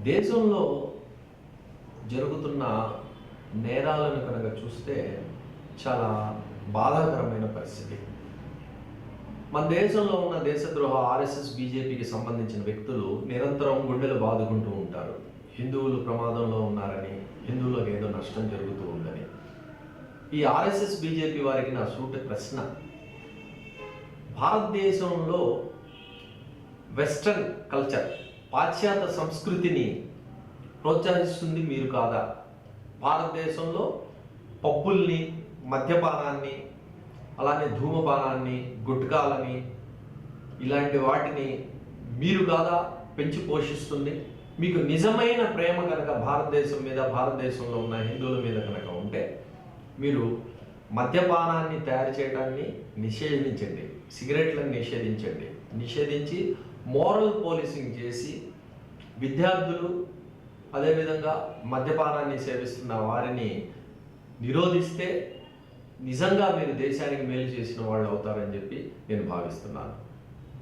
దేశంలో జరుగుతున్న నేరాలను కనుక చూస్తే చాలా బాధాకరమైన పరిస్థితి. మన దేశంలో ఉన్న దేశద్రోహ ఆర్ఎస్ఎస్ బీజేపీకి సంబంధించిన వ్యక్తులు నిరంతరం గుండెలు బాదుకుంటూ ఉంటారు. హిందువులు ప్రమాదంలో ఉన్నారని, హిందువులకు ఏదో నష్టం జరుగుతూ ఉందని. ఈ ఆర్ఎస్ఎస్ బీజేపీ వారికి నా సూటి ప్రశ్న, భారతదేశంలో వెస్ట్రన్ కల్చర్, పాశ్చాత్య సంస్కృతిని ప్రోత్సహిస్తుంది మీరు కాదా? భారతదేశంలో పబ్బుల్ని, మద్యపానాన్ని, అలానే ధూమపానాన్ని, గుట్కాలని, ఇలాంటి వాటిని మీరు కాదా పెంచి పోషిస్తుంది? మీకు నిజమైన ప్రేమ కనుక భారతదేశం మీద, భారతదేశంలో ఉన్న హిందువుల మీద కనుక ఉంటే మీరు మద్యపానాన్ని తయారు చేయడాన్ని నిషేధించండి, సిగరెట్లను నిషేధించి మోరల్ పోలీసింగ్ చేసి విద్యార్థులు అదేవిధంగా మద్యపానాన్ని సేవిస్తున్న వారిని నిరోధిస్తే నిజంగా మీరు దేశానికి మేలు చేసిన వాళ్ళు అవుతారని చెప్పి నేను భావిస్తున్నాను.